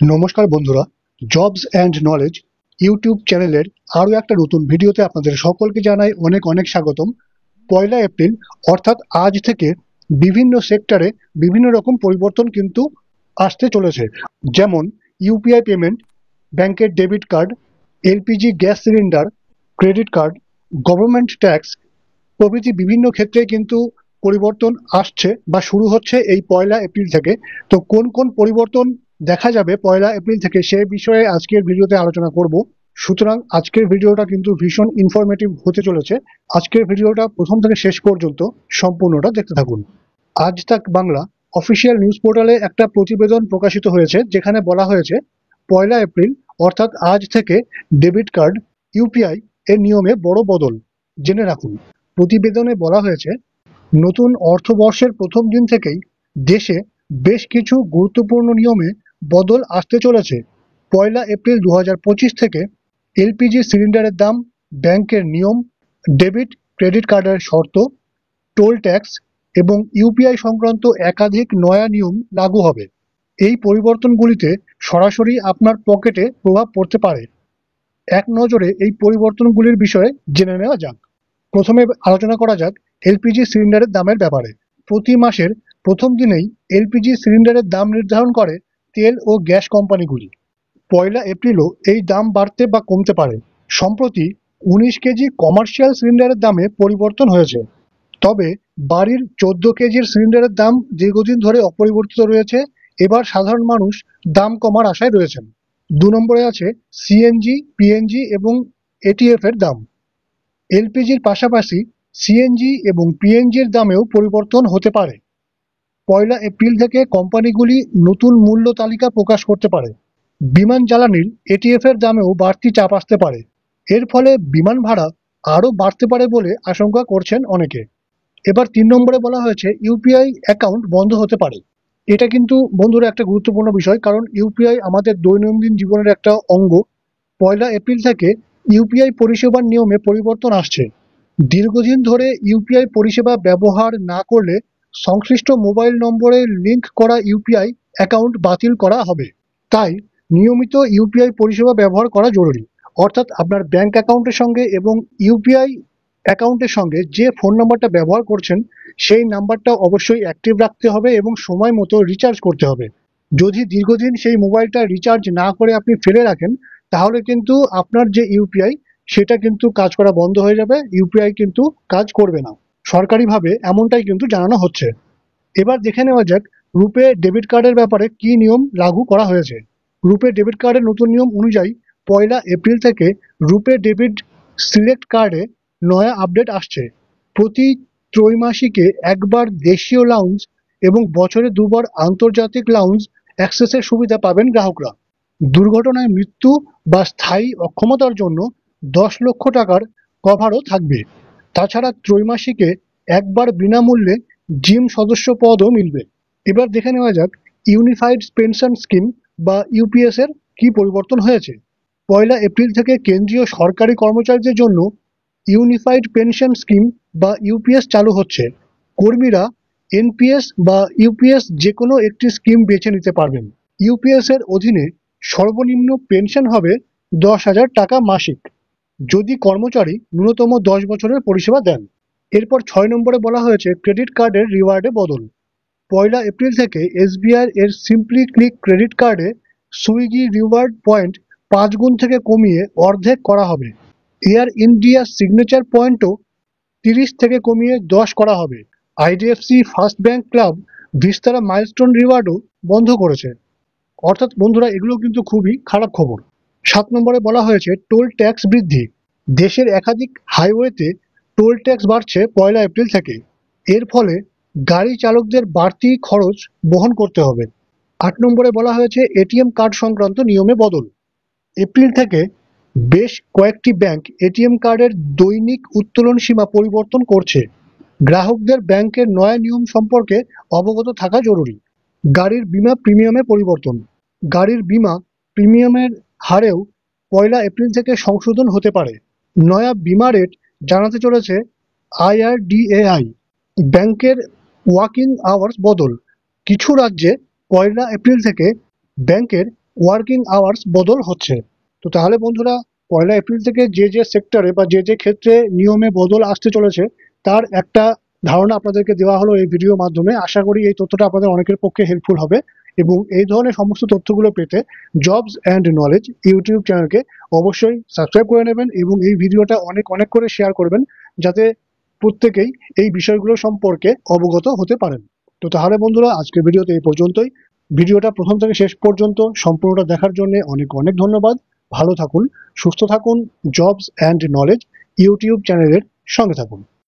নমস্কার বন্ধুরা, jobs and knowledge YouTube চ্যানেলের আরও একটা নতুন ভিডিওতে আপনাদের সকলকে জানাই অনেক অনেক স্বাগতম। 1 এপ্রিল অর্থাৎ আজ থেকে বিভিন্ন সেক্টরে বিভিন্ন রকম পরিবর্তন কিন্তু আসতে চলেছে। যেমন ইউপিআই পেমেন্ট, ব্যাংকের debit card, LPG gas cylinder, credit card, government tax প্রভৃতি বিভিন্ন ক্ষেত্রে কিন্তু পরিবর্তন আসছে বা শুরু হচ্ছে এই 1 এপ্রিল থেকে। তো কোন কোন পরিবর্তন দেখা যাবে 1 এপ্রিল থেকে সে বিষয়ে আজকের ভিডিওতে আলোচনা করব। সুতরাং আজকের ভিডিওটা কিন্তু ভীষণ ইনফরমেটিভ হতে চলেছে। আজকের ভিডিওটা প্রথম থেকে শেষ পর্যন্ত সম্পূর্ণটা দেখতে থাকুন। আজ তাক বাংলা অফিসিয়াল নিউজ পোর্টালে একটা প্রতিবেদন প্রকাশিত হয়েছে, যেখানে বলা হয়েছে 1 এপ্রিল অর্থাৎ আজ থেকে ডেবিট কার্ড, ইউপিআই এর নিয়মে বড় বদল। জেনে রাখুন। প্রতিবেদনে বলা হয়েছে, নতুন অর্থবর্ষের প্রথম দিন থেকেই দেশে বেশ কিছু গুরুত্বপূর্ণ নিয়মে বদল আসতে চলেছে। 1 এপ্রিল 2025 থেকে এলপিজি সিলিন্ডারের দাম, ব্যাংকের নিয়ম, ডেবিট ক্রেডিট কার্ডের শর্ত, টোল ট্যাক্স এবং ইউপিআই সংক্রান্ত একাধিক নয়া নিয়ম লাগু হবে। এই পরিবর্তনগুলিতে সরাসরি আপনার পকেটে প্রভাব পড়তে পারে। এক নজরে এই পরিবর্তনগুলির বিষয়ে জেনে নেওয়া যাক। প্রথমে আলোচনা করা যাক এলপিজি সিলিন্ডারের দামের ব্যাপারে। প্রতি মাসের প্রথম দিনেই এলপিজি সিলিন্ডারের দাম নির্ধারণ করে তেল ও গ্যাস কোম্পানিগুলি। 1 এপ্রিলও এই দাম বাড়তে বা কমতে পারে। সম্প্রতি 19 কেজি কমার্শিয়াল সিলিন্ডারের দামে পরিবর্তন হয়েছে। তবে বাড়ির 14 কেজির সিলিন্ডারের দাম দীর্ঘদিন ধরে অপরিবর্তিত রয়েছে। এবার সাধারণ মানুষ দাম কমার আশায় রয়েছেন। 2 নম্বরে আছে সিএনজি, পিএনজি এবং এটিএফ এর দাম। এলপিজির পাশাপাশি সিএনজি এবং পিএনজির দামেও পরিবর্তন হতে পারে। 1 এপ্রিল থেকে কোম্পানিগুলি নতুন মূল্য তালিকা প্রকাশ করতে পারে। বিমান জ্বালানির এটিএফ এর দামেও বাড়তি চাপ আসতে পারে। এর ফলে বিমান ভাড়া আরও বাড়তে পারে বলে আশঙ্কা করছেন অনেকে। এবার 3 নম্বরে বলা হয়েছে ইউপিআই অ্যাকাউন্ট বন্ধ হতে পারে। এটা কিন্তু বন্ধুরা একটা গুরুত্বপূর্ণ বিষয়, কারণ ইউপিআই আমাদের দৈনন্দিন জীবনের একটা অঙ্গ। 1 এপ্রিল থেকে ইউপিআই পরিষেবার নিয়মে পরিবর্তন আসছে। দীর্ঘদিন ধরে ইউপিআই পরিষেবা ব্যবহার না করলে সংশ্লিষ্ট মোবাইল নম্বরে লিংক করা ইউপিআই অ্যাকাউন্ট বাতিল করা হবে। তাই নিয়মিত ইউপিআই পরিষেবা ব্যবহার করা জরুরি। অর্থাৎ আপনার ব্যাংক অ্যাকাউন্টের সঙ্গে এবং ইউপিআই অ্যাকাউন্টের সঙ্গে যে ফোন নাম্বারটা ব্যবহার করছেন সেই নাম্বারটা অবশ্যই অ্যাক্টিভ রাখতে হবে এবং সময় মতো রিচার্জ করতে হবে। যদি দীর্ঘদিন সেই মোবাইলটা রিচার্জ না করে আপনি ফেলে রাখেন, তাহলে কিন্তু আপনার যে ইউপিআই সেটা কিন্তু কাজ করা বন্ধ হয়ে যাবে, ইউপিআই কিন্তু কাজ করবে না। সরকারিভাবে এমনটাই কিন্তু জানানো হচ্ছে। এবার দেখে নেওয়া যাক রুপে ডেবিট কার্ডের ব্যাপারে কি নিয়ম লাগু করা হয়েছে। রুপে ডেবিট কার্ডের নতুন নিয়ম অনুযায়ী 1 এপ্রিল থেকে রুপে ডেবিট সিলেক্ট কার্ডে নয়া আপডেট আসছে। প্রতি ত্রৈমাসিকে একবার দেশীয় লাউঞ্জ এবং বছরে 2বার আন্তর্জাতিক লাউঞ্জ অ্যাক্সেসের সুবিধা পাবেন গ্রাহকরা। দুর্ঘটনায় মৃত্যু বা স্থায়ী অক্ষমতার জন্য 10 লক্ষ টাকার কভারও থাকবে। তাছাড়া ত্রৈমাসিকে একবার বিনামূল্যে জিম সদস্য পদও মিলবে। এবার দেখে নেওয়া যাক ইউনিফাইড পেনশন স্কিম বা ইউপিএস এর কি পরিবর্তন হয়েছে। 1 এপ্রিল থেকে কেন্দ্রীয় সরকারি কর্মচারীদের জন্য ইউনিফাইড পেনশন স্কিম বা ইউপিএস চালু হচ্ছে। কর্মীরা এনপিএস বা ইউপিএস যে কোনো একটি স্কিম বেছে নিতে পারবেন। ইউপিএস এর অধীনে সর্বনিম্ন পেনশন হবে 10,000 টাকা মাসিক, যদি কর্মচারী ন্যূনতম 10 বছরের পরিষেবা দেন। এরপর 6 নম্বরে বলা হয়েছে ক্রেডিট কার্ডের রিওয়ার্ডে বদল। 1 এপ্রিল থেকে এসবিআই এর সিম্পলি ক্লিক ক্রেডিট কার্ডে সুইগি রিওয়ার্ড পয়েন্ট 5 গুণ থেকে কমিয়ে অর্ধেক করা হবে। এয়ার ইন্ডিয়া সিগনেচার পয়েন্টও 30 থেকে কমিয়ে 10 করা হবে। IDFC first bank club Vistara milestone রিওয়ার্ডও বন্ধ করেছে। অর্থাৎ বন্ধুরা, এগুলো কিন্তু খুবই খারাপ খবর। 7 নম্বরে বলা হয়েছে টোল ট্যাক্স বৃদ্ধি। দেশের একাধিক হাইওয়েতে টোল ট্যাক্স বাড়ছে 1 এপ্রিল থেকে। এর ফলে গাড়ি চালকদের বাড়তি খরচ বহন করতে হবে। 8 নম্বরে বলা হয়েছে এটিএম কার্ড সংক্রান্ত নিয়মে বদল। এপ্রিল থেকে বেশ কয়েকটি ব্যাংক এটিএম কার্ডের দৈনিক উত্তোলন সীমা পরিবর্তন করছে। গ্রাহকদের ব্যাংকের নয়া নিয়ম সম্পর্কে অবগত থাকা জরুরি। গাড়ির বীমা প্রিমিয়ামে পরিবর্তন। গাড়ির বীমা প্রিমিয়ামের হারেও 1 এপ্রিল থেকে সংশোধন হতে পারে। নয়া বীমা রেট জানাতে চলেছে আইআরডিএআই। ব্যাংকের ওয়ার্কিং আওয়ার্স বদল। কিছু রাজ্যে 1 এপ্রিল থেকে ব্যাংকের ওয়ার্কিং আওয়ার্স বদল হচ্ছে। তো তাহলে বন্ধুরা, 1 এপ্রিল থেকে যে যে সেক্টরে বা যে যে ক্ষেত্রে নিয়মে বদল আসতে চলেছে তার একটা ধারণা আপনাদেরকে দেওয়া হলো এই ভিডিওর মাধ্যমে। আশা করি এই তথ্যটা আপনাদের অনেকের পক্ষে হেল্পফুল হবে, এবং এই ধরনের সমস্ত তথ্যগুলো পেতে জবস অ্যান্ড নলেজ ইউটিউব চ্যানেলকে অবশ্যই সাবস্ক্রাইব করে নেবেন এবং এই ভিডিওটা অনেক অনেক করে শেয়ার করবেন, যাতে প্রত্যেকেই এই বিষয়গুলো সম্পর্কে অবগত হতে পারেন। তো তাহলে বন্ধুরা, আজকের ভিডিওতে এই পর্যন্তই। ভিডিওটা প্রথম থেকে শেষ পর্যন্ত সম্পূর্ণটা দেখার জন্য অনেক অনেক ধন্যবাদ। ভালো থাকুন, সুস্থ থাকুন, জবস অ্যান্ড নলেজ ইউটিউব চ্যানেলের সঙ্গে থাকুন।